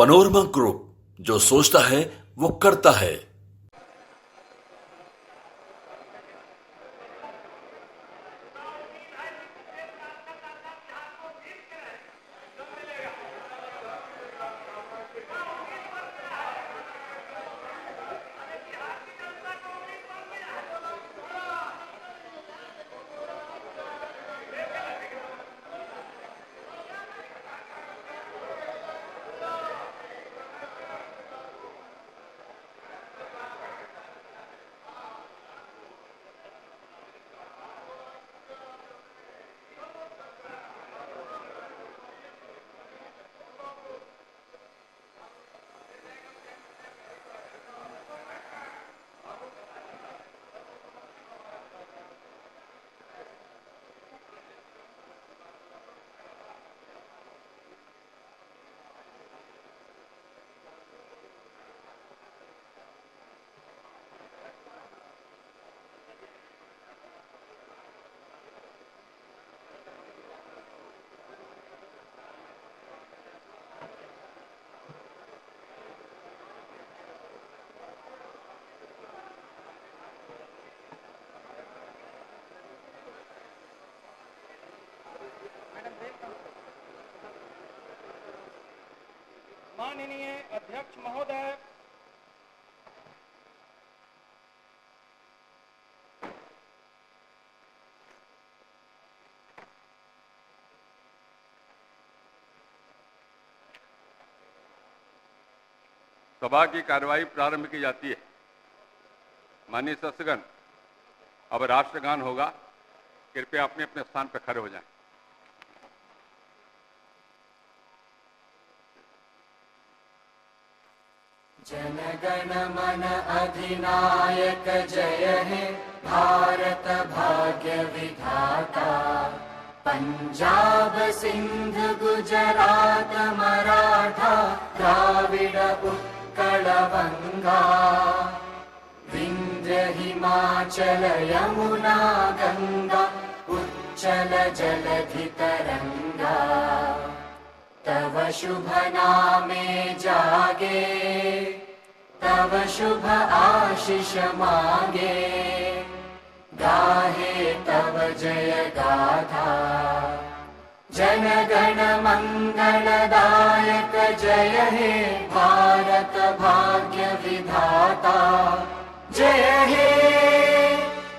Panorama group, जो सोचता है वो करता है। माननीय अध्यक्ष महोदय, सभा की कार्यवाही प्रारंभ की जाती है। माननीय सदस्यगण, अब राष्ट्रगान होगा। कृपया अपने अपने स्थान पर खड़े हो जाएं। जनगण मन अधिनायक जय हे भारत भाग्य विधाता। पंजाब सिंध गुजरात मराठा द्राविड उत्कल बंगा। विंध्य हिमाचल यमुना गंगा उच्चल जलधि तरंगा। तव शुभ नामे जागे, तव शुभ आशीष मांगे। गाहे तव जय गाथा, जन गण मंगलदायक जय हे भारत भाग्य विधाता। जय हे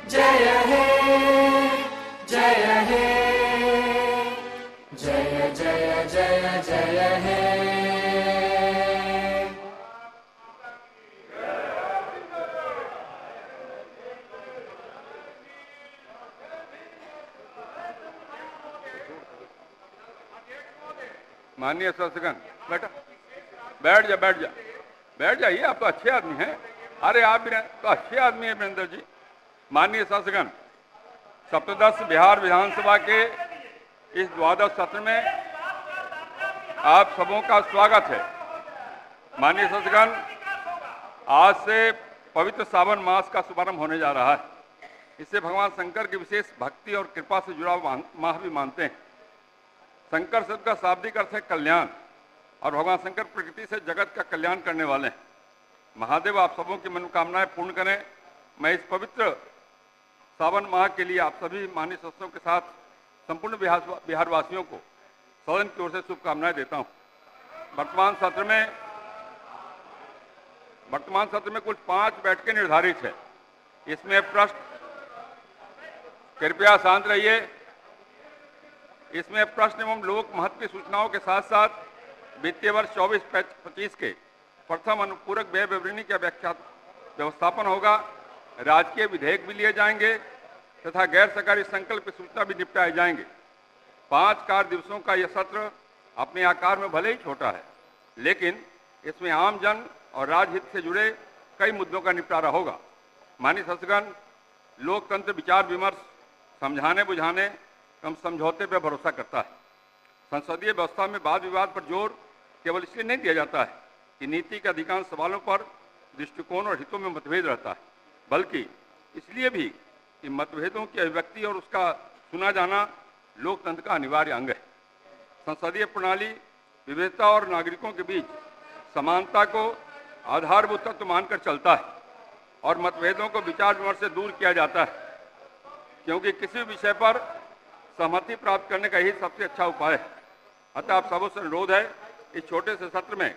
जय हे जय हे जय जय जय जय हे। माननीय सदस्यगण, बैठो, बैठ जा बैठ जा बैठ जाइए। आप तो अच्छे आदमी हैं। अरे आप भी तो अच्छे आदमी हैं वीरेंद्र जी। माननीय सदस्यगण, सप्तदश बिहार विधानसभा के इस द्वादश सत्र में आप सबों का स्वागत है। माननीय सदस्यगण, आज से पवित्र सावन मास का शुभारंभ होने जा रहा है। इससे भगवान शंकर की विशेष भक्ति और कृपा से जुड़ा माह भी मानते हैं। शंकर शब्द का शाब्दिक अर्थ है कल्याण, और भगवान शंकर प्रकृति से जगत का कल्याण करने वाले हैं। महादेव आप सबों की मनोकामनाएं पूर्ण करें। मैं इस पवित्र सावन माह के लिए आप सभी माननीय सदस्यों के साथ संपूर्ण बिहारवासियों को सदन की ओर से शुभकामनाएं देता हूं। वर्तमान सत्र में कुल 5 बैठकें निर्धारित है। इसमें प्रश्न, कृपया शांत रहिए। इसमें प्रश्न एवं लोक महत्व की सूचनाओं के साथ साथ वित्तीय वर्ष 24-25 के प्रथम अनुपूरक व्यय विवरणी का व्यवस्थापन होगा। राजकीय विधेयक भी लिए जाएंगे तथा गैर सरकारी संकल्प की सूचना भी निपटाए जाएंगे। 5 कार्य दिवसों का यह सत्र अपने आकार में भले ही छोटा है, लेकिन इसमें आम जन और राजहित से जुड़े कई मुद्दों का निपटारा होगा। माननीय सदस्यगण, लोकतंत्र विचार विमर्श, समझाने बुझाने एवं समझौते पर भरोसा करता है। संसदीय व्यवस्था में वाद विवाद पर जोर केवल इसलिए नहीं दिया जाता है कि नीति के अधिकांश सवालों पर दृष्टिकोण और हितों में मतभेद रहता है, बल्कि इसलिए भी कि मतभेदों की अभिव्यक्ति और उसका सुना जाना लोकतंत्र का अनिवार्य अंग है। संसदीय प्रणाली विविधता और नागरिकों के बीच समानता को आधारभूत तत्व मानकर चलता है और मतभेदों को विचार विमर्श से दूर किया जाता है, क्योंकि किसी विषय पर सहमति प्राप्त करने का ही सबसे अच्छा उपाय है। अतः आप सबों से अनुरोध है, इस छोटे से सत्र में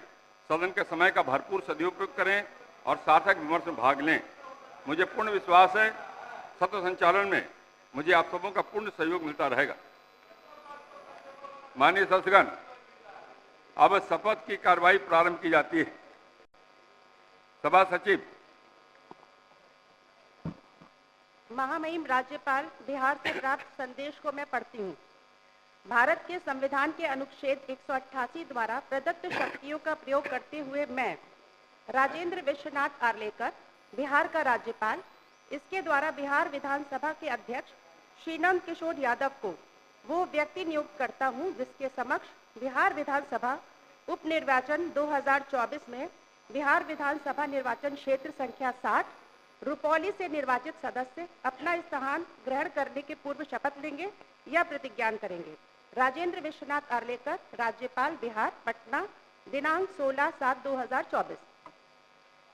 सदन के समय का भरपूर सदुपयोग करें और सार्थक विमर्श में भाग लें। मुझे पूर्ण विश्वास है सत्र संचालन में मुझे आप सबों का पूर्ण सहयोग मिलता रहेगा। माननीय सदस्यगण, अब शपथ की कार्रवाई प्रारंभ की जाती है। सभा सचिव। महामहिम राज्यपाल, बिहार से प्राप्त संदेश को मैं पढ़ती हूँ। भारत के संविधान के अनुच्छेद 188 द्वारा प्रदत्त शक्तियों का प्रयोग करते हुए मैं राजेंद्र विश्वनाथ आर्लेकर, बिहार का राज्यपाल, इसके द्वारा बिहार विधानसभा के अध्यक्ष श्री नंद किशोर यादव को वो व्यक्ति नियुक्त करता हूँ जिसके समक्ष बिहार विधानसभा उप निर्वाचन 2024 में बिहार विधानसभा निर्वाचन क्षेत्र संख्या 60 रुपौली से निर्वाचित सदस्य अपना स्थान ग्रहण करने के पूर्व शपथ लेंगे या प्रतिज्ञान करेंगे। राजेंद्र विश्वनाथ आर्लेकर, राज्यपाल, बिहार, पटना, दिनांक 16/7/2024।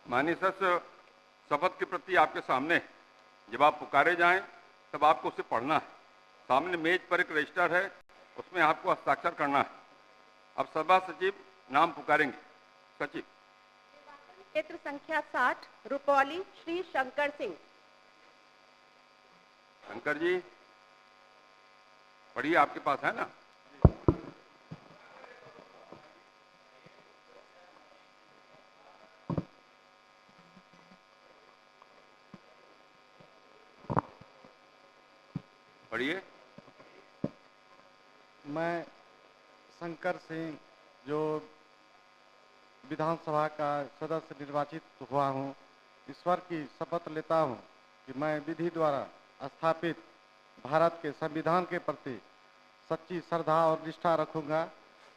माननीय सदस्य, शपथ की प्रति आपके सामने। जब आप पुकारे जाएं तब आपको उसे पढ़ना है। सामने मेज पर एक रजिस्टर है, उसमें आपको हस्ताक्षर करना है। अब सभा सचिव नाम पुकारेंगे। सचिव। क्षेत्र संख्या 60 रुपौली श्री शंकर सिंह। शंकर जी पढ़िए, आपके पास है ना? पढ़िए। मैं शंकर सिंह, जो विधानसभा का सदस्य निर्वाचित हुआ हूँ, ईश्वर की शपथ लेता हूँ कि मैं विधि द्वारा स्थापित भारत के संविधान के प्रति सच्ची श्रद्धा और निष्ठा रखूँगा।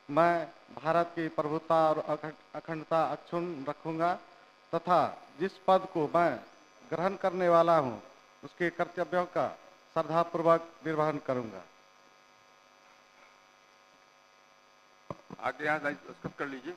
मैं भारत की प्रभुता और अखंडता अक्षुण्ण रखूँगा तथा जिस पद को मैं ग्रहण करने वाला हूँ उसके कर्तव्यों का श्रद्धापूर्वक निर्वहन करूँगा। आगे यहाँ दस्तखत कर लीजिए।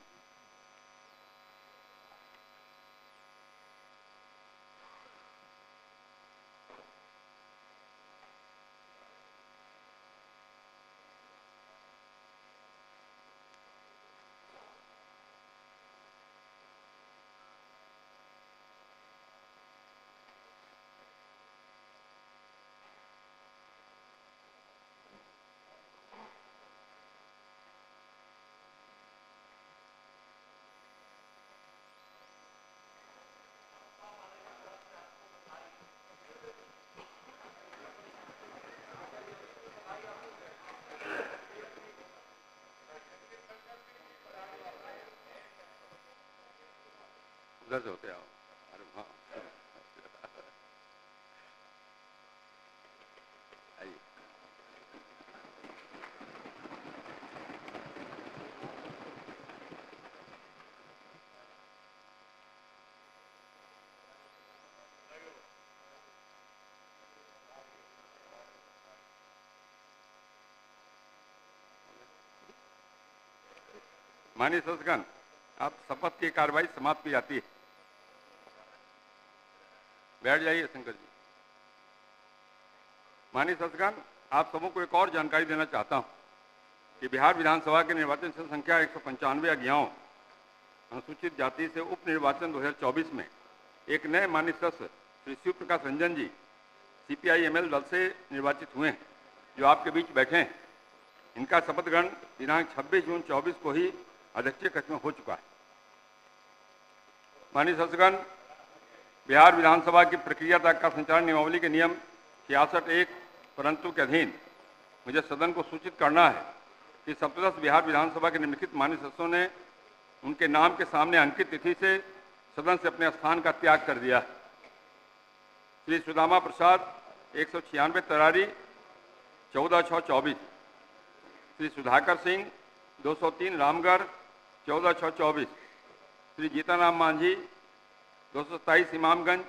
उधर से होते आओ। अरे हाँ, आइए। माननीय सदस्यगण, आप शपथ की कार्रवाई समाप्त की जाती है। बैठ जाइए शंकर जी। माननीय सदस्यगण, आप सबों को एक और जानकारी देना चाहता हूं कि बिहार विधानसभा के निर्वाचन क्षेत्र संख्या 195 अज्ञाओं अनुसूचित जाति से उप निर्वाचन 2024 में एक नए माननीय सदस्य श्री शिव प्रकाश रंजन जी CPI-ML दल से निर्वाचित हुए हैं, जो आपके बीच बैठे हैं। इनका शपथ ग्रहण दिनांक 26 जून 24 को ही अध्यक्षीय कक्ष में हो चुका है। माननीय सदस्यगण, बिहार विधानसभा की प्रक्रिया तक का संचालन नियमावली के नियम 66(1) परंतु के अधीन मुझे सदन को सूचित करना है कि सप्तदश बिहार विधानसभा के निम्नलिखित माननीय सदस्यों ने उनके नाम के सामने अंकित तिथि से सदन से अपने स्थान का त्याग कर दिया। श्री सुदामा प्रसाद 196 तरारी 14/6/24, श्री सुधाकर सिंह 203 रामगढ़ 14/6/24, श्री जीताराम मांझी 227 इमामगंज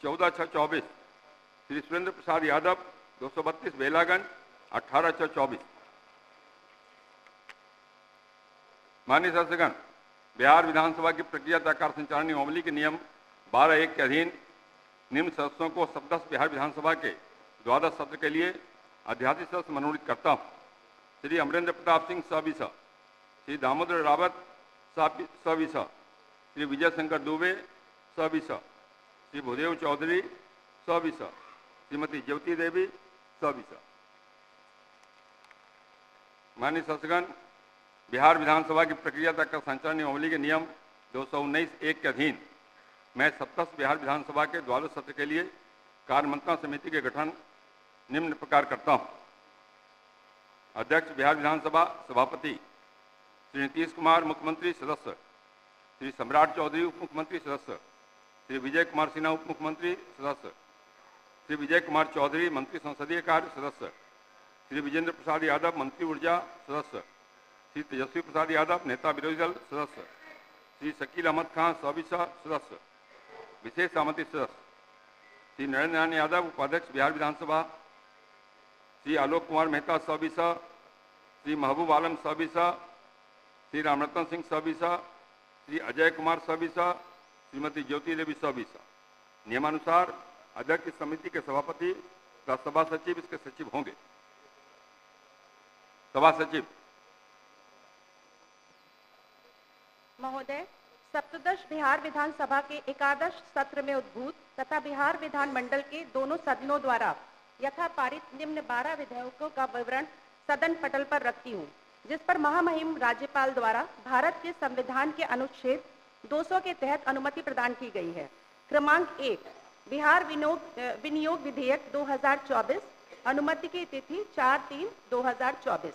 14/6/24, श्री सुरेंद्र प्रसाद यादव 232 बेलागंज 18/6/24। माननीय सदस्यगण, बिहार विधानसभा की प्रक्रिया तथा कार्य संचालन नियमावली के नियम 12(1) के अधीन निम्न सदस्यों को सदस्य बिहार विधानसभा के द्वादश सत्र के लिए अध्यादेश सदस्य मनोनीत करता हूँ। श्री अमरेंद्र प्रताप सिंह सविस, श्री दामोदर रावत सविस, श्री विजय शंकर दुबे सविस, श्री भूदेव चौधरी सविस, श्रीमती ज्योति देवी सविस। माननीय सदस्यगण, बिहार विधानसभा की प्रक्रिया तथा संचालन नियमावली के नियम 219(1) के अधीन मैं सदस्य बिहार विधानसभा के द्वादश सत्र के लिए कार्य मंत्रणा समिति के गठन निम्न प्रकार करता हूँ। अध्यक्ष बिहार विधानसभा सभापति श्री नीतीश कुमार मुख्यमंत्री सदस्य, श्री सम्राट चौधरी उप मुख्यमंत्री सदस्य, श्री विजय कुमार सिन्हा उप मुख्यमंत्री सदस्य, श्री विजय कुमार चौधरी मंत्री संसदीय कार्य सदस्य, श्री विजेंद्र प्रसाद यादव मंत्री ऊर्जा सदस्य, श्री तेजस्वी प्रसाद यादव नेता विरोधी दल सदस्य, श्री शकील अहमद खान सविसा सदस्य, विशेष आमंत्रित सदस्य श्री नरेंद्र नारायण यादव उपाध्यक्ष बिहार विधानसभा, श्री आलोक कुमार मेहता सविसा, श्री महबूब आलम सविसा, श्री रामरतन सिंह सविसा, श्री अजय कुमार सविसा, श्रीमती ज्योति देवी सविसा। नियमानुसार अध्यक्ष इस समिति के सभापति तथा सभा सचिव इसके सचिव होंगे। सभा सचिव महोदय, सप्तदश बिहार विधानसभा के एकादश सत्र में उद्भूत तथा बिहार विधानमंडल के दोनों सदनों द्वारा यथा पारित निम्न 12 विधेयकों का विवरण सदन पटल पर रखती हूँ, जिस पर महामहिम राज्यपाल द्वारा भारत के संविधान के अनुच्छेद 200 के तहत अनुमति प्रदान की गई है। क्रमांक 1, बिहार विनियोग विधेयक 2024, अनुमति की तिथि 4/3/2024।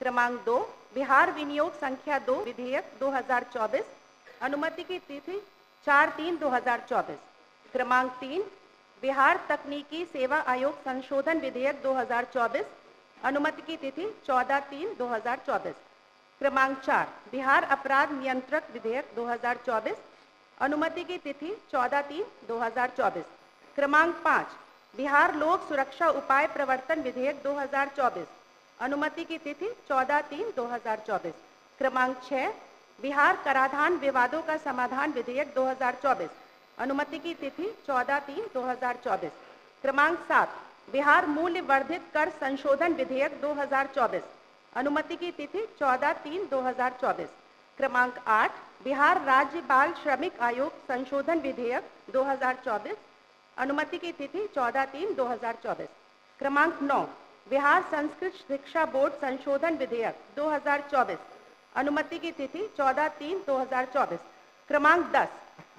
क्रमांक 2, बिहार विनियोग संख्या 2 विधेयक 2024, अनुमति की तिथि 4/3/2024। क्रमांक 3, बिहार तकनीकी सेवा आयोग संशोधन विधेयक 2024, अनुमति की तिथि 14/3/2024। क्रमांक 4, बिहार अपराध नियंत्रक विधेयक 2024, अनुमति की तिथि 14/3/2024। क्रमांक 5, बिहार लोक सुरक्षा उपाय प्रवर्तन विधेयक 2024, अनुमति की तिथि 14/3/2024। क्रमांक 6, बिहार कराधान विवादों का समाधान विधेयक 2024, अनुमति की तिथि 14/3/2024। क्रमांक 7, बिहार मूल्य वर्धित कर संशोधन विधेयक 2024, अनुमति की तिथि 14/3/2024। क्रमांक 8, बिहार राज्य बाल श्रमिक आयोग संशोधन विधेयक 2024, अनुमति की तिथि 14/3/2024। क्रमांक 9, बिहार संस्कृत शिक्षा बोर्ड संशोधन विधेयक 2024, अनुमति की तिथि 14/3/2024। क्रमांक 10,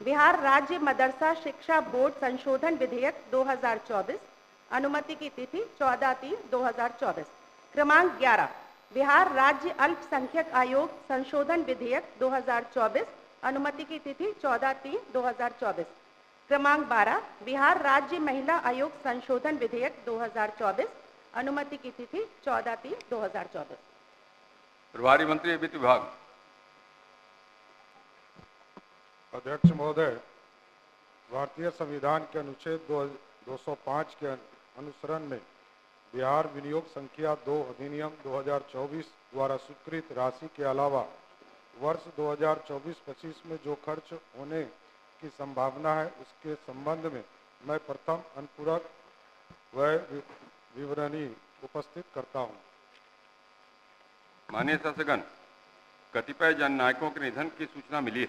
बिहार राज्य मदरसा शिक्षा बोर्ड संशोधन विधेयक 2024, अनुमति की तिथि 14/3/2024। क्रमांक 11, बिहार राज्य अल्पसंख्यक आयोग संशोधन विधेयक 2024, अनुमति की तिथि 14/3/2024। क्रमांक 12, बिहार राज्य महिला आयोग संशोधन विधेयक 2024, अनुमति की तिथि 14/3/2024। प्रभारी मंत्री वित्त विभाग। अध्यक्ष महोदय, भारतीय संविधान के अनुच्छेद 205 के अनुसरण में बिहार विनियोग संख्या 2 अधिनियम 2024 द्वारा स्वीकृत राशि के अलावा वर्ष 2024-25 में जो खर्च होने की संभावना है, उसके संबंध में मैं प्रथम अनुपूरक व्यय विवरणी उपस्थित करता हूँ। माननीय सदस्यगण, कतिपय जननायकों के निधन की सूचना मिली है,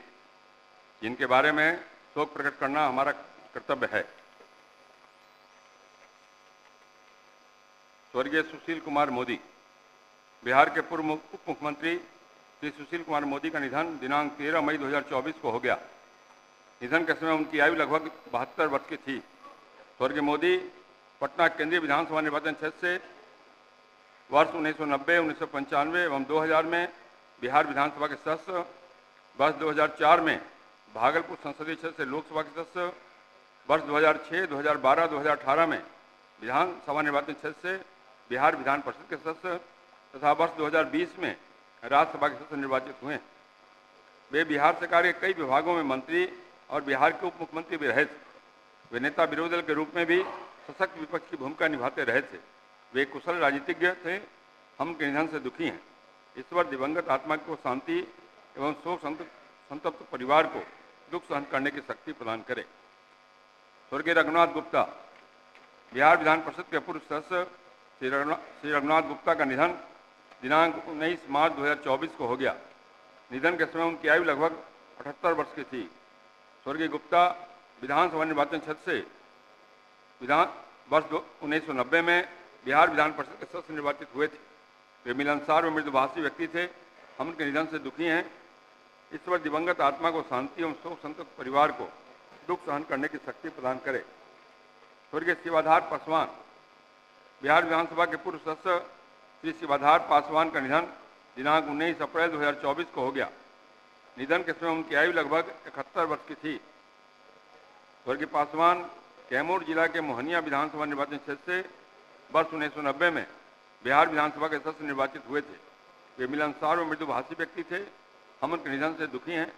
जिनके बारे में शोक प्रकट करना हमारा कर्तव्य है। स्वर्गीय सुशील कुमार मोदी, बिहार के पूर्व उप मुख्यमंत्री श्री सुशील कुमार मोदी का निधन दिनांक 13 मई 2024 को हो गया। निधन के समय उनकी आयु लगभग 72 वर्ष की थी। स्वर्गीय मोदी पटना केंद्रीय विधानसभा निर्वाचन क्षेत्र से वर्ष 1990, 1995 एवं 2000 में बिहार विधानसभा के सदस्य, वर्ष 2004 में भागलपुर संसदीय क्षेत्र से लोकसभा के सदस्य, वर्ष 2006, 2012, 2018 में विधानसभा निर्वाचन क्षेत्र से बिहार विधान परिषद के सदस्य तथा वर्ष 2020 में राज्यसभा के सदस्य निर्वाचित हुए। वे बिहार सरकार के कई विभागों में मंत्री और बिहार के उप मुख्यमंत्री भी रहे थे। वे नेता विरोधी दल के रूप में भी सशक्त विपक्ष की भूमिका निभाते रहे थे। वे कुशल राजनीतिज्ञ थे। हम उनके निधन से दुखी हैं। ईश्वर दिवंगत आत्मा को शांति एवं संतप्त परिवार को दुख सहन करने की शक्ति प्रदान करे। स्वर्गीय रघुनाथ गुप्ता, बिहार विधान परिषद के पूर्व सदस्य श्री रघुनाथ गुप्ता का निधन दिनांक 19 मार्च 2024 को हो गया। निधन के समय उनकी आयु लगभग 78 वर्ष की थी। स्वर्गीय गुप्ता विधानसभा निर्वाचन क्षेत्र से वर्ष 1990 में बिहार विधान परिषद के सदस्य निर्वाचित हुए थे। वे मिलनसार व मृदुभाषी व्यक्ति थे। हम उनके निधन से दुखी हैं। ईश्वर दिवंगत आत्मा को शांति एवं शोक संतप्त परिवार को दुख सहन करने की शक्ति प्रदान करे। स्वर्गीय शिवाधार पासवान, बिहार विधानसभा के पूर्व सदस्य श्री शिवाधार पासवान का निधन दिनांक 19 अप्रैल 2024 को हो गया। निधन के समय उनकी आयु लगभग 71 वर्ष की थी। स्वर्गीय पासवान कैमूर जिला के मोहनिया विधानसभा निर्वाचन क्षेत्र से वर्ष 1990 में बिहार विधानसभा के सदस्य निर्वाचित हुए थे। वे मिलनसार और मृदुभाषी व्यक्ति थे। हम उनके निधन से दुखी हैं।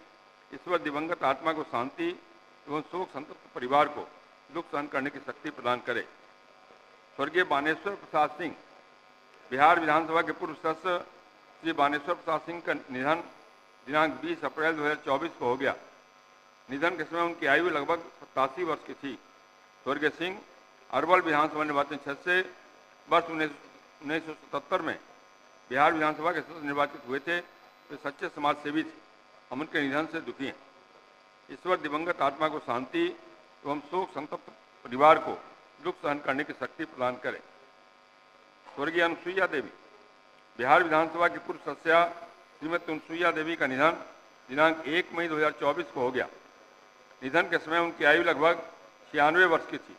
ईश्वर दिवंगत आत्मा को शांति एवं शोक संतप्त परिवार को दुख सहन करने की शक्ति प्रदान करे। स्वर्गीय बानेश्वर प्रसाद सिंह, बिहार विधानसभा के पूर्व सदस्य श्री बानेश्वर प्रसाद सिंह का निधन दिनांक 20 अप्रैल 2024 को हो गया। निधन के समय उनकी आयु लगभग 87 वर्ष की थी। स्वर्गीय सिंह अरवल विधानसभा निर्वाचन क्षेत्र से वर्ष 1977 में बिहार विधानसभा के सदस्य निर्वाचित हुए थे। वे सच्चे समाज सेवी थे। हम उनके निधन से दुखी हैं। ईश्वर दिवंगत आत्मा को शांति एवं शोक संतप्त परिवार को दुख सहन करने की शक्ति प्रदान करे। स्वर्गीय अनुसुईया देवी, बिहार विधानसभा की पूर्व सदस्य श्रीमती अनुसुईया देवी का निधन दिनांक 1 मई 2024 को हो गया। निधन के समय उनकी आयु लगभग 96 वर्ष की थी।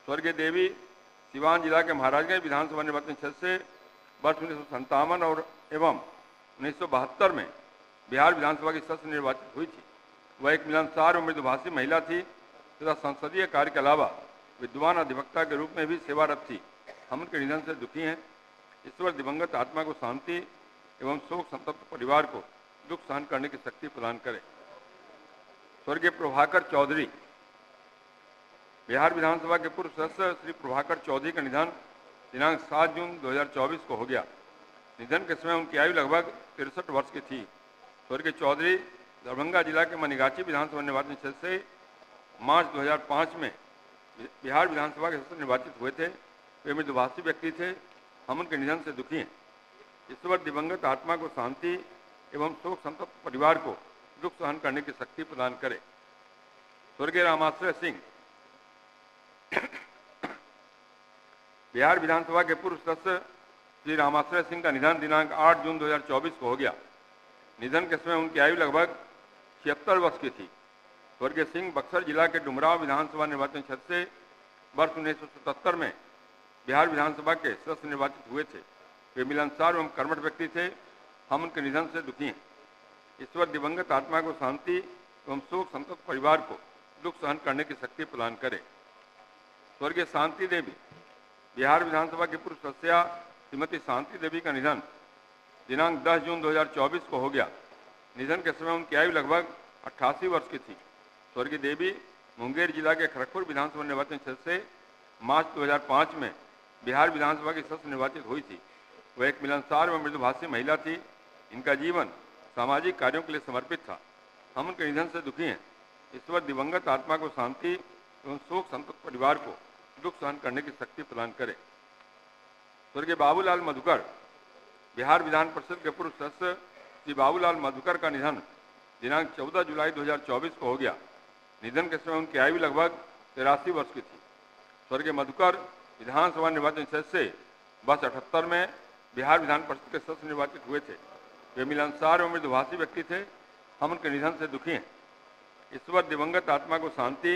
स्वर्गीय देवी सिवान जिला के महाराजगंज विधानसभा निर्वाचन क्षेत्र से वर्ष 1957 और एवं 1972 में बिहार विधानसभा की सदस्य निर्वाचित हुई थी। वह एक मिलनसार और मृदुभाषी महिला थी तथा संसदीय कार्य के अलावा विद्वान अधिवक्ता के रूप में भी सेवारत थी। हम उनके निधन से दुखी हैं। ईश्वर दिवंगत आत्मा को शांति एवं शोक संतप्त परिवार को दुख सहन करने की शक्ति प्रदान करे। स्वर्गीय प्रभाकर चौधरी, बिहार विधानसभा के पूर्व सदस्य श्री प्रभाकर चौधरी का निधन दिनांक 7 जून 2024 को हो गया। निधन के समय उनकी आयु लगभग 63 वर्ष की थी। स्वर्गीय चौधरी दरभंगा जिला के मनीगाछी विधानसभा निर्वाचन क्षेत्र से मार्च 2005 में बिहार विधानसभा के सदस्य निर्वाचित हुए थे। वे मृदुभाषी व्यक्ति थे। हम उनके निधन से दुखी हैं। ईश्वर दिवंगत आत्मा को शांति एवं शोक संतप्त परिवार को दुख सहन करने की शक्ति प्रदान करे। स्वर्गीय रामाश्रय सिंह, बिहार विधानसभा के पूर्व सदस्य श्री रामाश्रय सिंह का निधन दिनांक 8 जून 2024 को हो गया। निधन के समय उनकी आयु लगभग 76 वर्ष की थी। स्वर्गीय सिंह बक्सर जिला के डुमराव विधानसभा निर्वाचन क्षेत्र से वर्ष 1977 में बिहार विधानसभा के सदस्य निर्वाचित हुए थे। वे मिलनसार एवं कर्मठ व्यक्ति थे। हम उनके निधन से दुखी हैं। ईश्वर दिवंगत आत्मा को शांति एवं शोक संतप्त परिवार को दुख सहन करने की शक्ति प्रदान करे। स्वर्गीय शांति देवी, बिहार विधानसभा की पूर्व सदस्य श्रीमती शांति देवी का निधन दिनांक 10 जून 2024 को हो गया। निधन के समय उनकी आयु लगभग 88 वर्ष की थी। स्वर्गीय देवी मुंगेर जिला के खड़गपुर विधानसभा निर्वाचन क्षेत्र से मार्च 2005 में बिहार विधानसभा की सदस्य निर्वाचित हुई थी। वह एक मिलनसार व मृदुभाषी महिला थी। इनका जीवन सामाजिक कार्यों के लिए समर्पित था। हम उनके निधन से दुखी हैं। ईश्वर दिवंगत आत्मा को शांति एवं शोक संतप्त परिवार को दुख सहन करने की शक्ति प्रदान करे। स्वर्गीय बाबूलाल मधुकर, बिहार विधान परिषद के पूर्व सदस्य श्री बाबूलाल मधुकर का निधन दिनांक 14 जुलाई 2024 को हो गया। निधन के समय उनकी आयु लगभग 83 वर्ष की थी। स्वर्गीय मधुकर विधानसभा निर्वाचन क्षेत्र से वर्ष 78 में बिहार विधान परिषद के सदस्य निर्वाचित हुए थे। वे मिलनसार और मृदुभाषी व्यक्ति थे। हम उनके निधन से दुखी हैं। ईश्वर दिवंगत आत्मा को शांति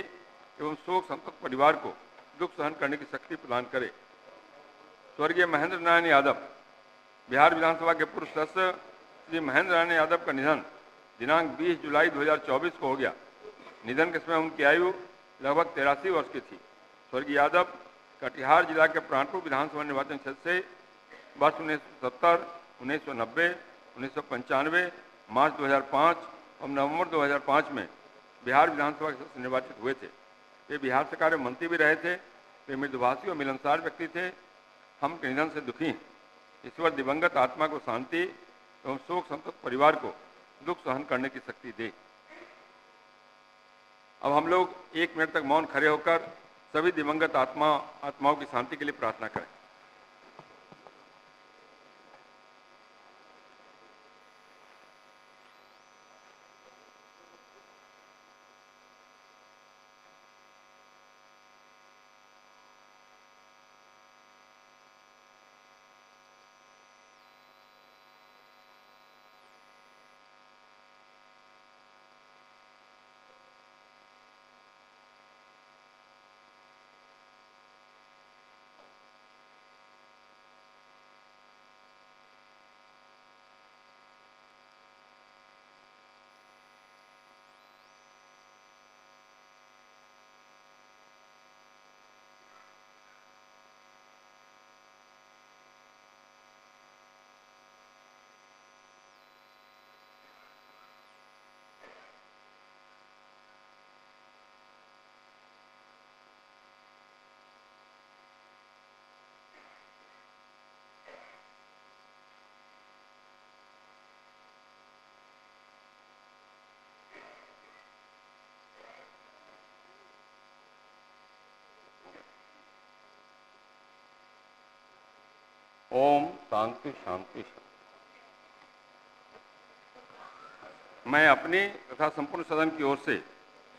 एवं शोक संतप्त परिवार को दुख सहन करने की शक्ति प्रदान करे। स्वर्गीय महेंद्र नारायण यादव, बिहार विधानसभा के पूर्व सदस्य श्री महेंद्र नारायण यादव का निधन दिनांक 20 जुलाई 2024 को हो गया। निधन के समय उनकी आयु लगभग 83 वर्ष की थी। स्वर्गीय यादव कटिहार जिला के प्राणपुर विधानसभा निर्वाचन क्षेत्र से वर्ष 1970, 1990, 1995, मार्च 2005 और नवंबर 2005 में बिहार विधानसभा के सदस्य निर्वाचित हुए थे। वे बिहार सरकार में मंत्री भी रहे थे। वे मृदुभाषी और मिलनसार व्यक्ति थे। हम के निधन से दुखी हैं। ईश्वर दिवंगत आत्मा को शांति एवं शोक संतप्त परिवार को दुख सहन करने की शक्ति दे। अब हम लोग 1 मिनट तक मौन खड़े होकर सभी दिवंगत आत्माओं की शांति के लिए प्रार्थना करें। ओम शांति शांति शांति। मैं अपनी तथा संपूर्ण सदन की ओर से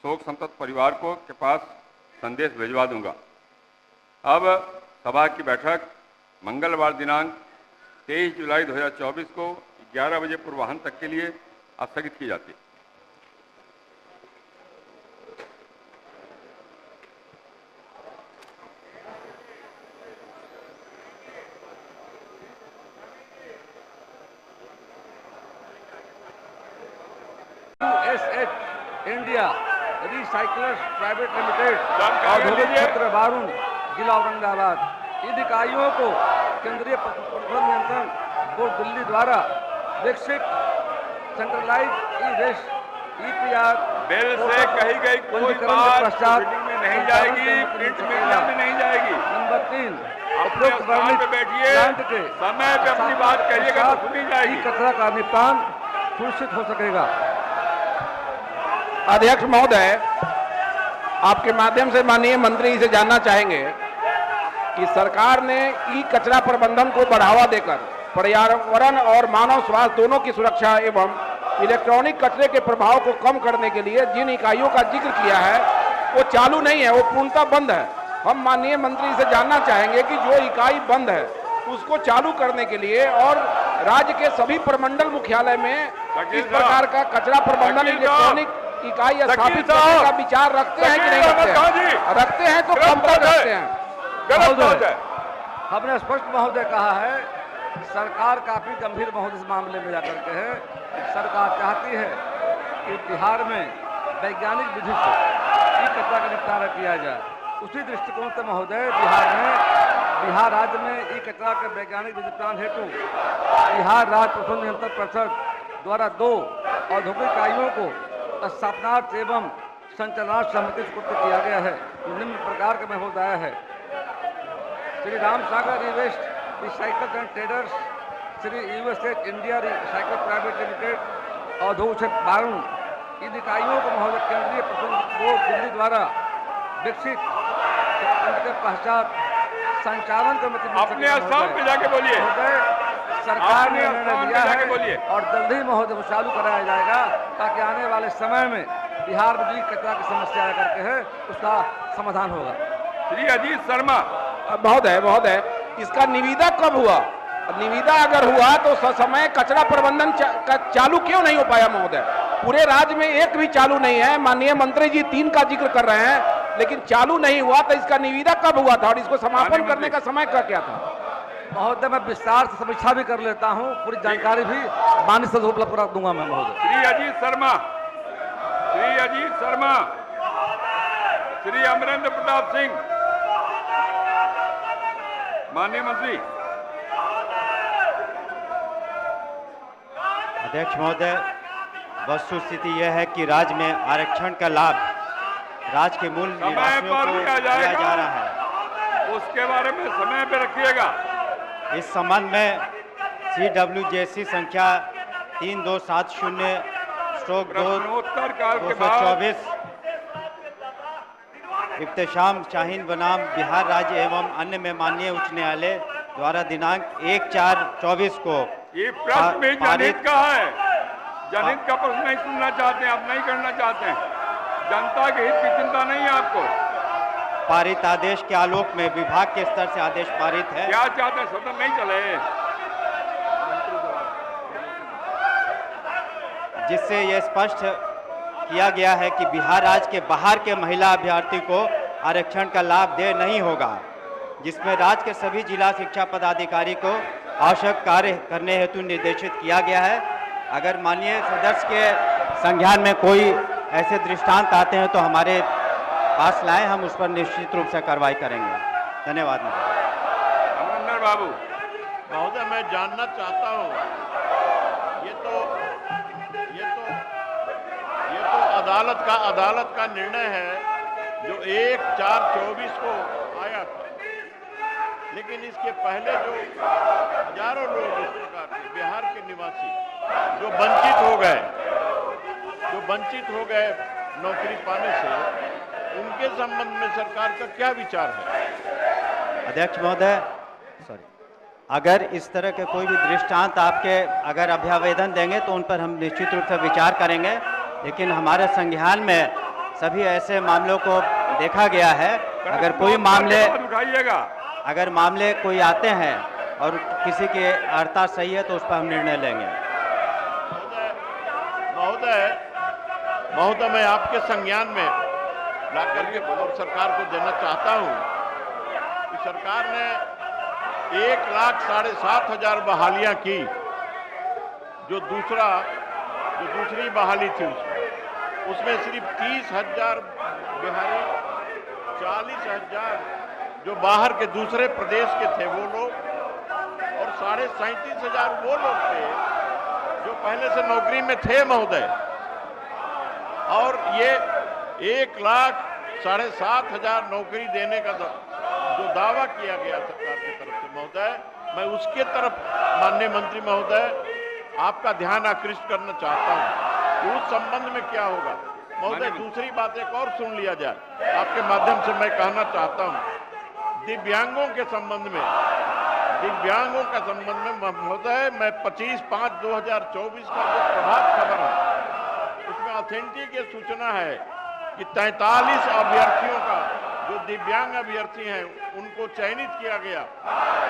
शोक संतप्त परिवार के पास संदेश भिजवा दूंगा। अब सभा की बैठक मंगलवार दिनांक 23 जुलाई 2024 को 11 बजे पूर्वाह्न तक के लिए स्थगित की जाती है। इंडिया रिसाइकलर्स प्राइवेट लिमिटेड औद्योगिक क्षेत्र बारून जिला औरंगाबाद इन इकाइयों को केंद्रीय प्रदूषण नियंत्रण बोर्ड दिल्ली द्वारा विकसित सेंट्रलाइज ई वेस्ट EPR बिल से कही गई कोई बात मीटिंग में नहीं जाएगी, प्रिंट मीडिया में नहीं जाएगी। नंबर 3 अपने स्थान पे बैठिए, समय पे अपनी बात कहिएगा तो सुनी जाएगी। कचरा का निपटान सुनिश्चित हो सकेगा। अध्यक्ष महोदय, आपके माध्यम से माननीय मंत्री से जानना चाहेंगे कि सरकार ने ई कचरा प्रबंधन को बढ़ावा देकर पर्यावरण और मानव स्वास्थ्य दोनों की सुरक्षा एवं इलेक्ट्रॉनिक कचरे के प्रभाव को कम करने के लिए जिन इकाइयों का जिक्र किया है वो चालू नहीं है, वो पूर्णतः बंद है। हम माननीय मंत्री से जानना चाहेंगे कि जो इकाई बंद है उसको चालू करने के लिए और राज्य के सभी प्रमंडल मुख्यालय में इस प्रकार का कचरा प्रबंधन इलेक्ट्रॉनिक इकाई स्थापित करने का विचार रखते हैं कि नहीं रखते हैं? रखते हैं तो कब तक रखते हैं? हमने स्पष्ट महोदय कहा है, सरकार काफी गंभीर महोदय इस मामले में जाकर के है। सरकार चाहती है कि बिहार में वैज्ञानिक विधि से ई कचरा का निपटारा किया जाए। उसी दृष्टिकोण से महोदय बिहार राज्य में ई कचरा के वैज्ञानिक निपटान हेतु बिहार राज्य प्रदूषण नियंत्रण परिषद द्वारा 2 औद्योगिक इकाइयों को स्थापनार्थ एवं संचालनार्थ समिति सुपुर्द किया गया है। निम्न प्रकार का महोदय है: Shri Ram Sagar e waste recycles and traders, Shri USA India recycle private limited औद्योगिक क्षेत्र बारून इन इकाइयों को महोदय केंद्रीय प्रदूषण बोर्ड दिल्ली द्वारा विकसित के पश्चात संचालन कमेटी अपने स्थान पे जाके बोलिए। सरकार ने निर्णय लिया है और जल्द ही महोदय को चालू कराया जाएगा ताकि आने वाले समय में बिहार में जो कचरा की समस्या आया करके है उसका समाधान होगा। श्री अजीत शर्मा महोदय, इसका निविदा कब हुआ? निविदा अगर हुआ तो समय कचरा प्रबंधन चालू क्यों नहीं हो पाया महोदय? पूरे राज्य में एक भी चालू नहीं है। माननीय मंत्री जी 3 का जिक्र कर रहे हैं लेकिन चालू नहीं हुआ, तो इसका निविदा कब हुआ था और इसको समापन करने का समय क्या था? महोदय, मैं विस्तार से समीक्षा भी कर लेता हूं, पूरी जानकारी भी माननीय सदस्य को उपलब्ध करा दूंगा मैं महोदय। श्री अजीत शर्मा, श्री अमरेंद्र प्रताप सिंह, माननीय मंत्री। अध्यक्ष महोदय, वस्तुस्थिति यह है कि राज्य में आरक्षण का लाभ राज्य के मूल निवासियों को दिया जा रहा है। उसके बारे में समय पे रखिएगा। इस संबंध में CWJC संख्या 3270/2/2024 इफ्तेशाम शाहीन बनाम बिहार राज्य एवं अन्य में माननीय उच्च न्यायालय द्वारा दिनांक 1/4/24 को ये प्रश्न भी जनहित का है। जनहित का प्रश्न नहीं सुनना चाहते हैं, आप नहीं करना चाहते हैं। जनता के हित की चिंता नहीं है आपको। पारित आदेश के आलोक में विभाग के स्तर से आदेश पारित है। क्या चाहते हैं? सदन नहीं चले, जिससे यह स्पष्ट किया गया है कि बिहार राज्य के बाहर के महिला अभ्यर्थी को आरक्षण का लाभ दे नहीं होगा, जिसमें राज्य के सभी जिला शिक्षा पदाधिकारी को आवश्यक कार्य करने हेतु निर्देशित किया गया है। अगर माननीय सदस्य के संज्ञान में कोई ऐसे दृष्टांत आते हैं तो हमारे पास लाएं, हम उस पर निश्चित रूप से कार्रवाई करेंगे। धन्यवाद। अमरिंदर बाबू महोदय, मैं जानना चाहता हूं, ये तो अदालत का निर्णय है जो 1/4/24 को आया था, लेकिन इसके पहले जो हजारों लोग इस प्रकार के बिहार के निवासी जो वंचित हो गए नौकरी पाने से, उनके संबंध में सरकार का क्या विचार है? अध्यक्ष महोदय, अगर इस तरह के कोई भी दृष्टांत आपके अगर अभ्यावेदन देंगे तो उन पर हम निश्चित रूप से विचार करेंगे, लेकिन हमारे संज्ञान में सभी ऐसे मामलों को देखा गया है। अगर कोई मामले उठाइएगा, अगर मामले कोई आते हैं और किसी की अर्हता सही है तो उस पर हम निर्णय लेंगे। महोदय, मैं आपके संज्ञान में ला करके और सरकार को देना चाहता हूं कि सरकार ने 1,07,500 बहालियां की। जो दूसरी बहाली थी उसमें सिर्फ 30,000 बिहारी, 40,000 जो बाहर के दूसरे प्रदेश के थे वो लोग, और 37,500 वो लोग थे जो पहले से नौकरी में थे महोदय। और ये 1,07,500 नौकरी देने का जो दावा किया गया सरकार की तरफ से महोदय, मैं उसके तरफ माननीय मंत्री महोदय आपका ध्यान आकृष्ट करना चाहता हूं कि उस संबंध में क्या होगा। महोदय, दूसरी बात एक और सुन लिया जाए, आपके माध्यम से मैं कहना चाहता हूं, दिव्यांगों के संबंध में महोदय, मैं 25/5/2024 का जो प्रभात खबर है उसमें ऑथेंटिक ये सूचना है कि 43 अभ्यर्थियों का जो दिव्यांग अभ्यर्थी हैं उनको चयनित किया गया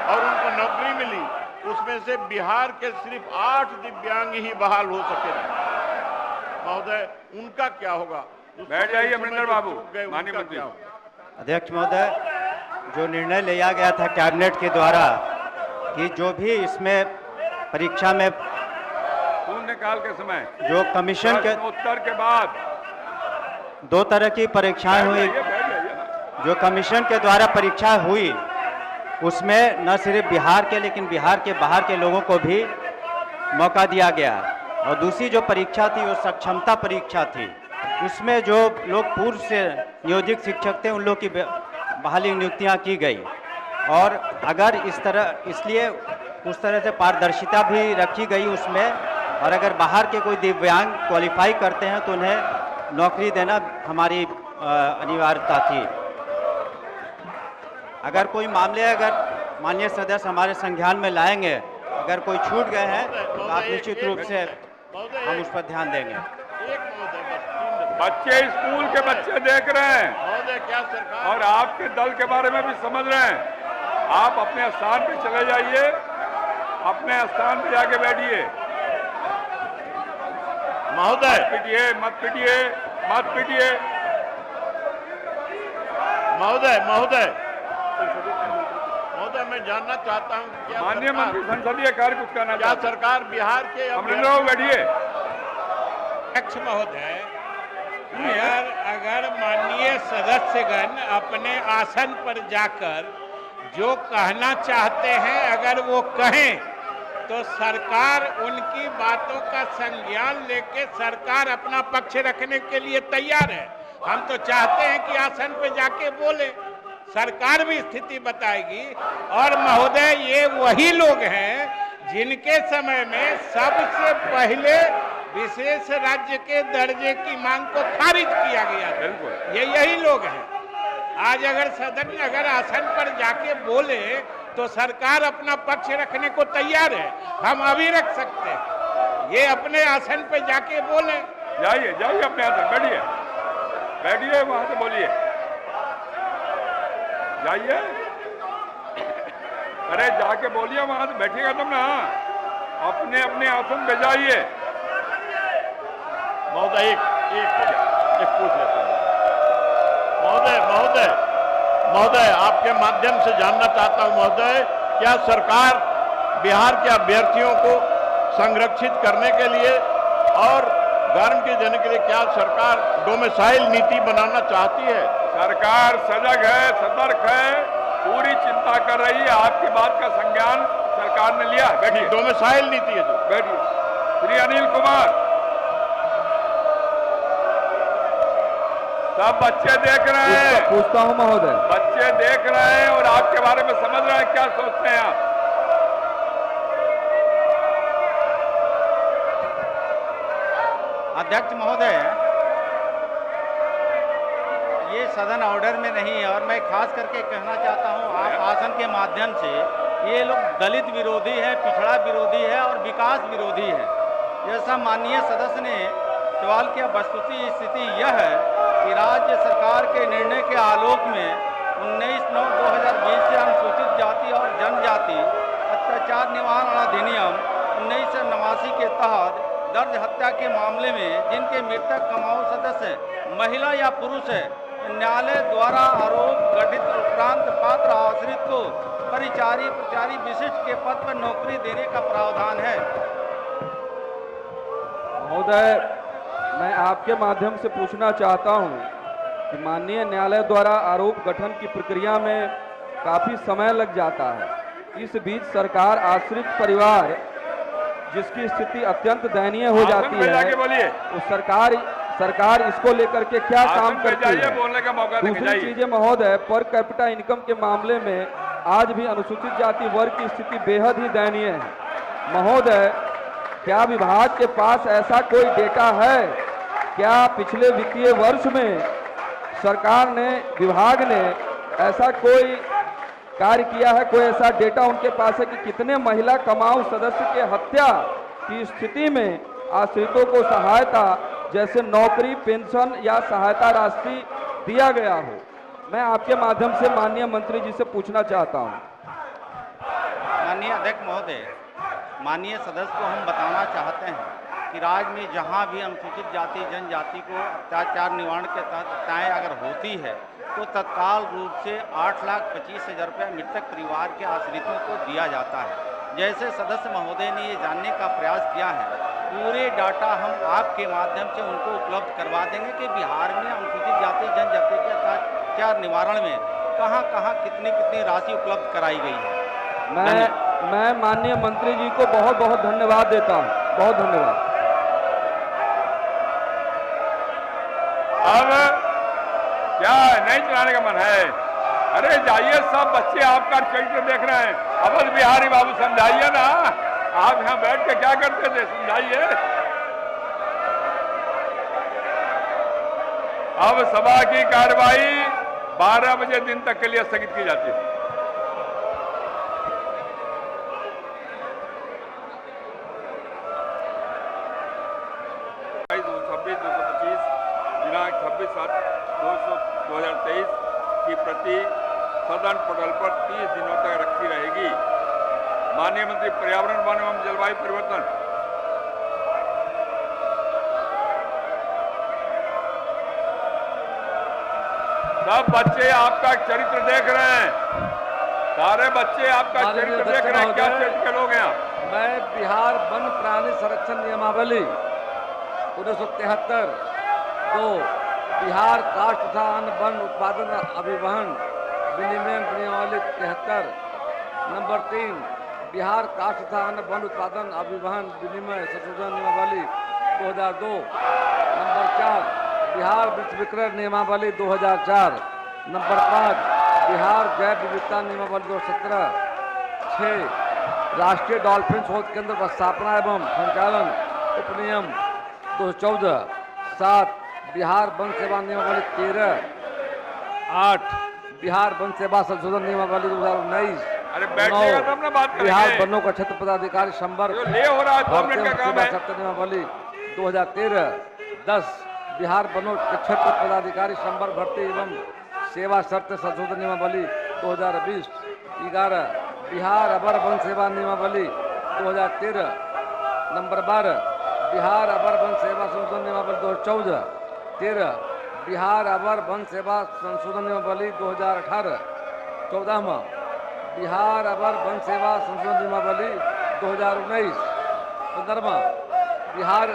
और उनको नौकरी मिली। उसमें से बिहार के सिर्फ 8 दिव्यांग ही बहाल हो सके महोदय, उनका क्या होगा? बैठ जाइए अमरिंदर बाबू। माननीय मंत्री। अध्यक्ष महोदय, जो निर्णय लिया गया था कैबिनेट के द्वारा कि जो भी इसमें परीक्षा में शून्यकाल के समय जो कमीशन के उत्तर के बाद 2 तरह की परीक्षाएं हुई, जो कमीशन के द्वारा परीक्षा हुई उसमें न सिर्फ बिहार के लेकिन बिहार के बाहर के लोगों को भी मौका दिया गया। और दूसरी जो परीक्षा थी वो सक्षमता परीक्षा थी, उसमें जो लोग पूर्व से नियोजित शिक्षक थे उन लोग की बहाली नियुक्तियां की गई। और अगर इसलिए उस तरह से पारदर्शिता भी रखी गई उसमें, और अगर बाहर के कोई दिव्यांग क्वालिफाई करते हैं तो उन्हें नौकरी देना हमारी अनिवार्यता थी। अगर कोई मामले माननीय सदस्य हमारे संज्ञान में लाएंगे, अगर कोई छूट गए हैं तो आप निश्चित रूप से हम उस पर ध्यान देंगे। बच्चे स्कूल के बच्चे देख रहे हैं क्या सरकार और आपके दल के बारे में भी समझ रहे हैं। आप अपने स्थान पे चले जाइए, अपने स्थान पे जाके बैठिए। महोदय मत पिटिए। महोदय, मैं जानना चाहता हूं क्या माननीय मंत्री संसदीय कार्य कुछ कहना क्या सरकार बिहार के अमरिंदर बैठिए। अध्यक्ष महोदय, अगर माननीय सदस्यगण अपने आसन पर जाकर जो कहना चाहते हैं अगर वो कहें तो सरकार उनकी बातों का संज्ञान लेके सरकार अपना पक्ष रखने के लिए तैयार है। हम तो चाहते हैं कि आसन पे जाके बोले, सरकार भी स्थिति बताएगी। और महोदय, ये वही लोग हैं जिनके समय में सबसे पहले विशेष राज्य के दर्जे की मांग को खारिज किया गया था। ये यही लोग हैं। आज अगर सदन में अगर आसन पर जाके बोले तो सरकार अपना पक्ष रखने को तैयार है, हम अभी रख सकते हैं। ये अपने आसन पे जाके बोले। जाइए जाइए अपने आसन, बैठिए बैठिए, वहां से बोलिए, जाइए। अरे जाके बोलिए, वहां से बैठिएगा तुम ना, अपने अपने आसन पे जाइए। महोदय एक पूछ लेता हूं। महोदय आपके माध्यम से जानना चाहता हूं महोदय, क्या सरकार बिहार के अभ्यर्थियों को संरक्षित करने के लिए और गारंटी देने के लिए क्या सरकार डोमिसाइल नीति बनाना चाहती है? सरकार सजग है, सतर्क है, पूरी चिंता कर रही है। आपकी बात का संज्ञान सरकार ने लिया। बैठिए। डोमिसाइल नीति है जो। बैठिए। श्री अनिल कुमार, सब बच्चे देख रहे हैं। पूछता हूं महोदय, बच्चे देख रहे हैं और आपके बारे में समझ रहे हैं, क्या सोचते हैं आप? अध्यक्ष महोदय, ये सदन ऑर्डर में नहीं है और मैं खास करके कहना चाहता हूं आप आसन के माध्यम से, ये लोग दलित विरोधी है, पिछड़ा विरोधी है और विकास विरोधी है। जैसा माननीय सदस्य ने सवाल किया, वस्तुतः स्थिति यह है कि राज्य सरकार के निर्णय के आलोक में 19/9/2020 से अनुसूचित जाति और जनजाति अत्याचार निवारण अधिनियम 1989 के तहत दर्ज हत्या के मामले में जिनके मृतक कमाऊ सदस्य महिला या पुरुष है, न्यायालय द्वारा आरोप गठित उपरांत पात्र आश्रित को परिचारी प्रचारी विशिष्ट के पद पर नौकरी देने का प्रावधान है। महोदय मैं आपके माध्यम से पूछना चाहता हूं कि माननीय न्यायालय द्वारा आरोप गठन की प्रक्रिया में काफी समय लग जाता है। इस बीच सरकार आश्रित परिवार जिसकी स्थिति अत्यंत दयनीय हो जाती है, तो सरकार इसको लेकर के क्या काम करती है? बोलने का मौका दूसरी चीजें महोदय, पर कैपिटा इनकम के मामले में आज भी अनुसूचित जाति वर्ग की स्थिति बेहद ही दयनीय है। महोदय, क्या विभाग के पास ऐसा कोई डेटा है? क्या पिछले वित्तीय वर्ष में सरकार ने, विभाग ने ऐसा कोई कार्य किया है? कोई ऐसा डेटा उनके पास है कि कितने महिला कमाऊ सदस्य के हत्या की स्थिति में आश्रितों को सहायता जैसे नौकरी, पेंशन या सहायता राशि दिया गया हो? मैं आपके माध्यम से माननीय मंत्री जी से पूछना चाहता हूं। माननीय अध्यक्ष महोदय, माननीय सदस्य को हम बताना चाहते हैं कि राज्य में जहां भी अनुसूचित जाति जनजाति को अत्याचार निवारण के तहत हत्याएं अगर होती है तो तत्काल रूप से 8,25,000 रुपये मृतक परिवार के आश्रितों को दिया जाता है। जैसे सदस्य महोदय ने ये जानने का प्रयास किया है, पूरे डाटा हम आपके माध्यम से उनको उपलब्ध करवा देंगे कि बिहार में अनुसूचित जाति जनजाति के अत्याचार निवारण में कहां कहां कितनी कितनी राशि उपलब्ध कराई गई है। मैं माननीय मंत्री जी को बहुत बहुत धन्यवाद देता हूं। बहुत धन्यवाद। अब क्या नहीं चलाने का मन है? अरे जाइए, सब बच्चे आपका चरित्र देख रहे हैं। अवध बिहारी बाबू समझाइए ना, आप यहाँ बैठ के क्या करते थे, समझाइए। अब सभा की कार्रवाई 12 बजे दिन तक के लिए स्थगित की जाती है। दिनांक 26/7/2023 की प्रति सदन पोर्टल पर 30 दिनों तक रखी रहेगी। माननीय मंत्री पर्यावरण, वन एवं जलवायु परिवर्तन, सब बच्चे आपका चरित्र देख रहे हैं, सारे बच्चे आपका चरित्र देख रहे हैं। क्या चरित्र के लोग हैं? मैं बिहार वन प्राणी संरक्षण नियमावली 1973, 2 बिहार काष्ठ तथा अन्य वन उत्पादन अभिवहन विनिमय नियमावली 73, नंबर 3 बिहार काष्ठ तथा अन्य वन उत्पादन अभिवहन विनिमय संशोधन नियमावली 2002, नंबर 4 बिहार वृक्ष विक्रय नियमावली 2004, नंबर 5 बिहार जैव विविधता नियमावली 2017, 6 राष्ट्रीय डॉल्फिन शोध केंद्र का स्थापना एवं संचालन उपनियम 2014, 7 बिहार वन सेवा नियमावली 13, 8 बिहार वन सेवा संशोधन नियमावली 2019। अरे बैठिएगा तब ना बात बिहार करेंगे। वनों का क्षेत्र पदाधिकारी संवर्ग जो ले हो रहा है 2 भारतीय मिनट का काम सेवा है। शर्त नियमावली 2013। 10 बिहार वनों के क्षेत्र पदाधिकारी संवर्ग भर्ती एवं सेवा शर्त संशोधन नियमावली 2020। 11 बिहार अवर वन सेवा नियमावली 2013। नंबर 12 बिहार अवर वन सेवा संशोधन नियमावली 2014। 13 बिहार अवर वन सेवा संशोधन नियमावली 2018। 14वां बिहार अवर वन सेवा संशोधन नियमावली 2019। 15वां बिहार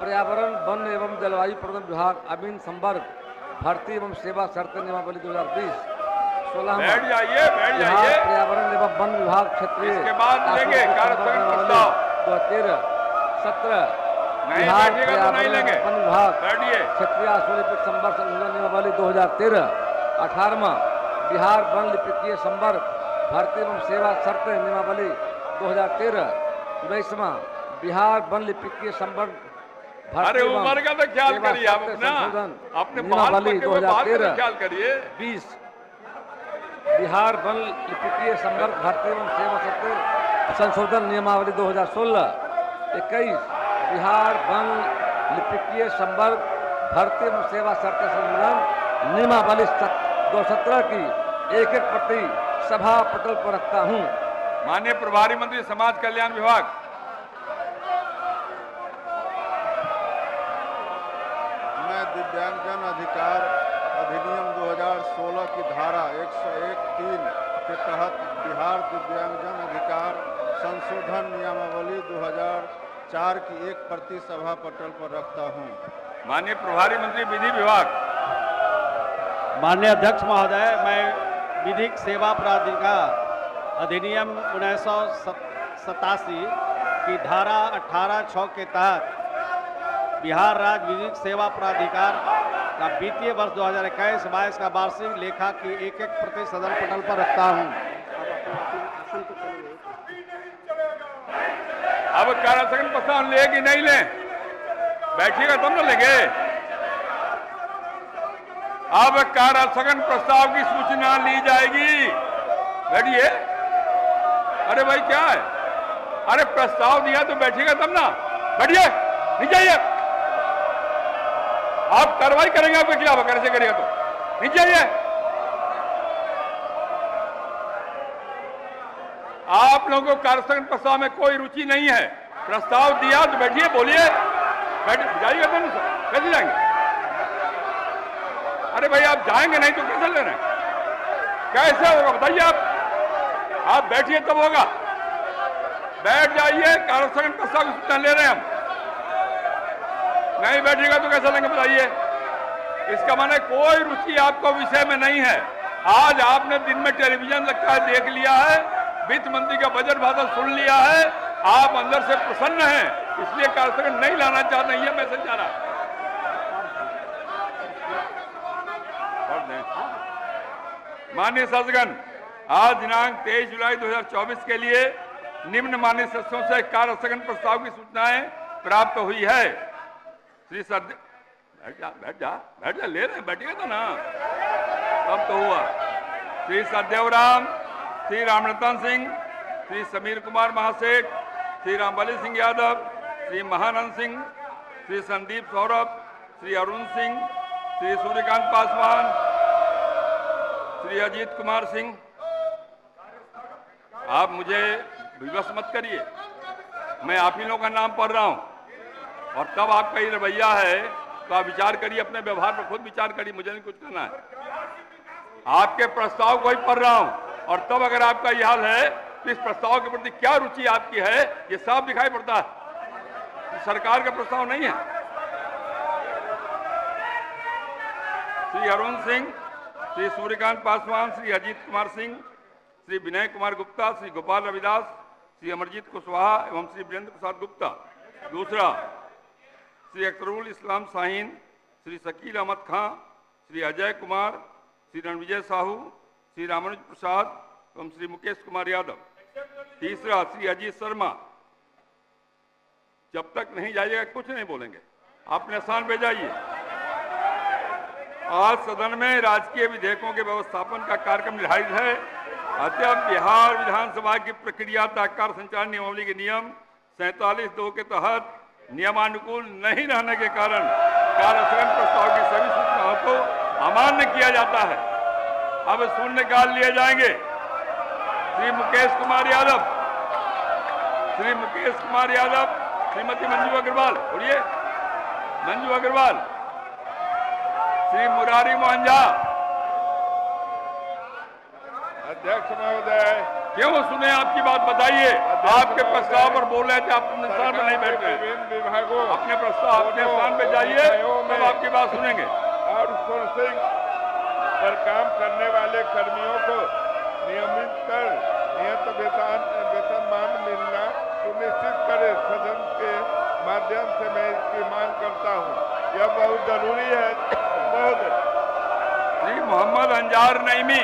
पर्यावरण वन एवं जलवायु प्रबंधन विभाग अमीन संवर्ग भर्ती एवं सेवा शर्त नियमावली 2020। 16वां बैठ जाइए, बैठ बिहार जाइए। पर्यावरण एवं वन विभाग क्षेत्रीय इसके बाद लेंगे कार्यस्थगन प्रस्ताव। 2013। 17 नहीं बिहार बैठिएगा तो नहीं पर्यावरण लेंगे। वन विभाग बैठिए। क्षेत्रीय आशुलिपिक संवर्ग संशोधन नियमावली 2013। 18वां बिहार वन लिपिकीय संवर्ग भर्ती एवं सेवा शर्त नियमावली 2013। 19वां बिहार वन लिपिकीय संवर्ग अरे उम्र का तो ख्याल करिए आप अपना, अपने बाल पके हुए बाल का तो ख्याल करिए। 20 बिहार वन लिपिकीय संवर्ग भर्ती एवं सेवा शर्त संशोधन नियमावली 2016। 21 बिहार वन लिपिकीय संवर्ग भर्ती एवं सेवा शर्त संशोधन नियमावली 2017 की एक प्रति सभा पटल पर रखता हूँ। माननीय प्रभारी मंत्री समाज कल्याण विभाग। मैं दिव्यांगजन अधिकार अधिनियम 2016 की धारा 101(3) के तहत बिहार दिव्यांगजन अधिकार संशोधन नियमावली 2004 की एक प्रति सभा पटल पर रखता हूं। माननीय प्रभारी मंत्री विधि विभाग। माननीय अध्यक्ष महोदय, मैं विधिक सेवा प्राधिकार अधिनियम 1987 की धारा 18(6) के तहत बिहार राज्य विधिक सेवा प्राधिकार का वित्तीय वर्ष 2021-22 का वार्षिक लेखा की एक प्रति सदन पटल पर रखता हूं। अब कार्यस्थगन प्रस्ताव ले कि नहीं ले? बैठिएगा तब ना लेंगे। अब कार्यस्थगन प्रस्ताव की सूचना ली जाएगी। बैठिए। अरे भाई क्या है? अरे प्रस्ताव दिया तो बैठिएगा तब ना। बैठिए, नहीं जाइए। आप कार्रवाई करेंगे आपके खिलाफ, अगर ऐसे करिएगा तो नहीं जाइए। आप लोगों को कार्यस्थगन प्रस्ताव में कोई रुचि नहीं है। प्रस्ताव दिया तो बैठिए, बोलिए। बैठ जाइएगा तो नहीं सर, कैसे जाएंगे? अरे भाई आप जाएंगे नहीं तो कैसे ले रहे हैं? कैसे होगा बताइए आप बैठिए तब होगा। बैठ जाइए, कार्यस्थगन प्रस्ताव की सूचना ले रहे हैं हम। नहीं बैठिएगा तो कैसे लेंगे बताइए? इसका माने कोई रुचि आपको विषय में नहीं है। आज आपने दिन में टेलीविजन लगता है देख लिया है, वित्त मंत्री का बजट भाषण सुन लिया है, आप अंदर से प्रसन्न हैं, इसलिए कार्यस्थगन नहीं लाना चाहते हैं, ये मैसेज जा रहा है। माननीय शासकगण, आज दिनांक 23 जुलाई 2024 के लिए निम्न माननीय सदस्यों से कार्यस्थगन प्रस्ताव की सूचनाएं प्राप्त हुई है। श्री सद बैठ जा ले रहे हैं, बैठिएगा तो ना, तब तो हुआ। श्री सदेवराम, श्री रामरतन सिंह, श्री समीर कुमार महासेठ, श्री रामबली सिंह यादव, श्री महानंद सिंह, श्री संदीप सौरभ, श्री अरुण सिंह, श्री सूर्यकांत पासवान, श्री अजीत कुमार सिंह। आप मुझे विवश मत करिए, मैं आप ही लोगों का नाम पढ़ रहा हूं, और तब आपका ये रवैया है तो आप विचार करिए, अपने व्यवहार पर खुद विचार करिए, मुझे नहीं कुछ करना है। आपके प्रस्ताव को ही पढ़ रहा हूं, और तब अगर आपका यह हाल है तो इस प्रस्ताव के प्रति क्या रुचि आपकी है ये साफ दिखाई पड़ता है। सरकार का प्रस्ताव नहीं है। श्री अरुण सिंह, श्री सूर्यकांत पासवान, श्री अजीत कुमार सिंह, श्री विनय कुमार गुप्ता, श्री गोपाल रविदास, श्री अमरजीत कुशवाहा एवं श्री वीरेंद्र प्रसाद गुप्ता। दूसरा, श्री अख्तरुल इस्लाम शाहीन, श्री शकील अहमद खां, श्री अजय कुमार, श्री रणविजय साहू, श्री रामानुज प्रसाद एवं श्री मुकेश कुमार यादव। तीसरा, श्री अजीत शर्मा। जब तक नहीं जाइएगा कुछ नहीं बोलेंगे, आप अपने स्थान पे जाइए। आज सदन में राजकीय विधेयकों के व्यवस्थापन का कार्यक्रम निर्धारित है। अतः बिहार विधानसभा की प्रक्रिया कार्य संचालन नियमावली के नियम 47(2) के तहत नियमानुकूल नहीं रहने के कारण कार्यस्थगन प्रस्ताव की सभी सूचनाओं को अमान्य किया जाता है। अब शून्यकाल लिए जाएंगे। श्री मुकेश कुमार यादव, श्री मुकेश कुमार यादव, श्रीमती मंजू अग्रवाल, बोलिए मंजू अग्रवाल, श्री मुरारी मोहन झा। अध्यक्ष महोदय, क्यों सुने आपकी बात बताइए। आपके प्रस्ताव पर बोल रहे थे, आप अपने स्थान पर नहीं बैठ रहे। विभिन्न विभागों अपने प्रस्ताव अपने स्थान पर जाइए, तब आपकी बात सुनेंगे। आउटसोर्सिंग पर काम करने वाले कर्मियों को नियमित कर नियत वेतनमान मिलना सुनिश्चित करे। सदन के माध्यम से मैं इसकी मांग करता हूँ। यह बहुत जरूरी है महोदय। श्री मोहम्मद अंजार नईमी,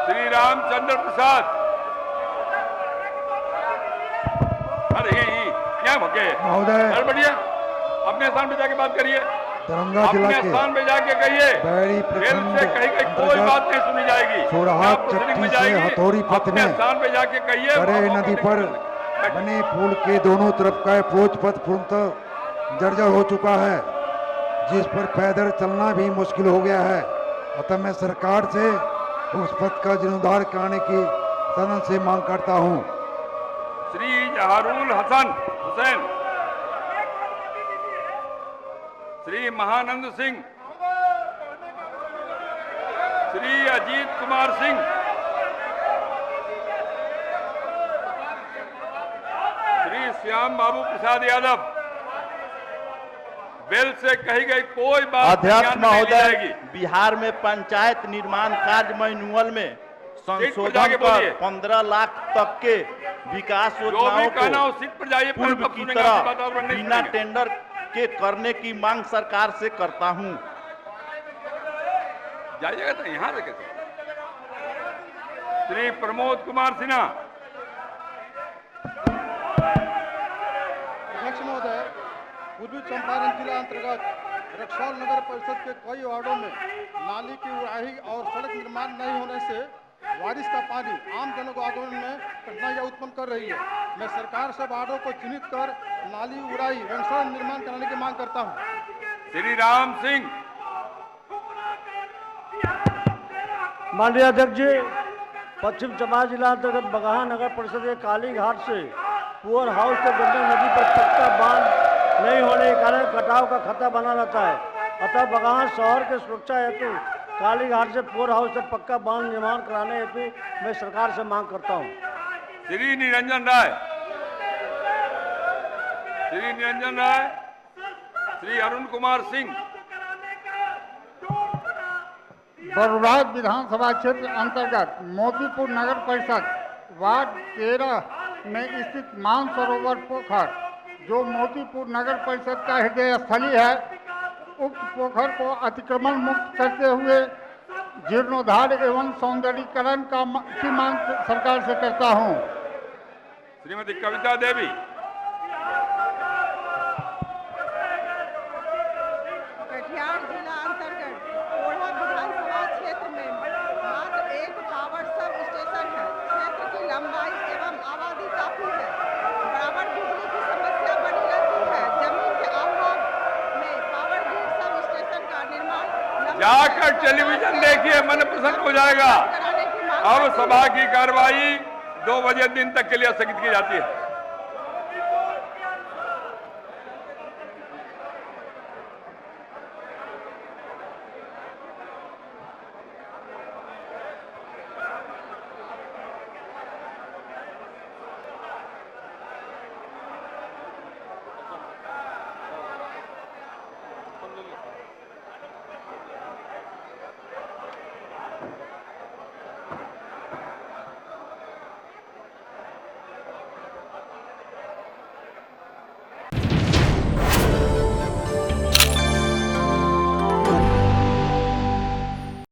श्री रामचंद्र प्रसाद, अरे क्या भगे महोदय, बढ़िया अपने स्थान पे जाके बात करिए। दरभंगा जिला अपने के स्थान पे जाके कहिए। बैरी रेल से कहीं कहीं कोई बात नहीं सुनी जाएगी। सोराहाट चट्टी से हथौड़ी पथ अपने में स्थान पे जाके कहिए। करे नदी पर बने पुल के दोनों तरफ का अप्रोच पथ पूर्णतः जर्जर हो चुका है, जिस पर पैदल चलना भी मुश्किल हो गया है। अतः मैं सरकार से उस पथ का जीर्णोद्धार कराने की सदन से मांग करता हूं। श्री जहारुल हसन हुसैन, श्री महानंद सिंह, श्री अजीत कुमार सिंह, श्री श्याम बाबू प्रसाद यादव। बिल से कही गई कोई बात अध्यक्ष महोदय, जाएगी। बिहार में पंचायत निर्माण कार्य मैनुअल में संशोधन कर 15 लाख तक के विकास योजनाओं को पूर्व की तरह बिना टेंडर के करने की मांग सरकार से करता हूं। जाइएगा तो यहाँ से कैसे। श्री प्रमोद कुमार सिन्हा, अध्यक्ष महोदय, पूर्वी चंपारण जिला अंतर्गत रक्सौल नगर परिषद के कई वार्डों में नाली की उड़ाही और सड़क निर्माण नहीं होने से बारिश का पानी आम जनों को आगमन में कठिनाइयां उत्पन्न कर रही है। मैं सरकार से वार्डों को चिन्हित कर नाली उड़ाही एवं सड़क निर्माण कराने की मांग करता हूं। श्री राम सिंह, माननीय अध्यक्ष जी, पश्चिम चंपारण जिला अंतर्गत बगहा नगर परिषद के काली घाट से पुअर हाउस तक गंगा नदी पर पक्का बांध नहीं होने के कारण कटाव का खतरा बना रहता है। अतः बगहा शहर के सुरक्षा हेतु काली घाट से पुअर हाउस तक पक्का बांध निर्माण कराने हेतु मैं सरकार से मांग करता हूं। श्री निरंजन राय, श्री निरंजन राय, श्री अरुण कुमार सिंह। बरुराज विधानसभा क्षेत्र अंतर्गत मोतीपुर नगर परिषद वार्ड 13 में स्थित मानसरोवर पोखर, जो मोतीपुर नगर परिषद का हृदय स्थली है, उक्त पोखर को अतिक्रमण मुक्त करते हुए जीर्णोद्धार एवं सौंदर्यीकरण की मांग सरकार से करता हूं। श्रीमती कविता देवी, कटिहार जिला अंतर्गत कोढ़ा विधानसभा क्षेत्र में मात्र एक पावर सब स्टेशन है। क्षेत्र की लंबाई एवं आबादी काफी है। बराबर बिजली की समस्या बनी रहती है। जमीन के अभाव में पावर ग्रिड सब स्टेशन का निर्माण जाकर टेलीविजन देखिए, मन प्रसन्न हो जाएगा। अब सभा की कार्रवाई 2 बजे दिन तक के लिए स्थगित की जाती है।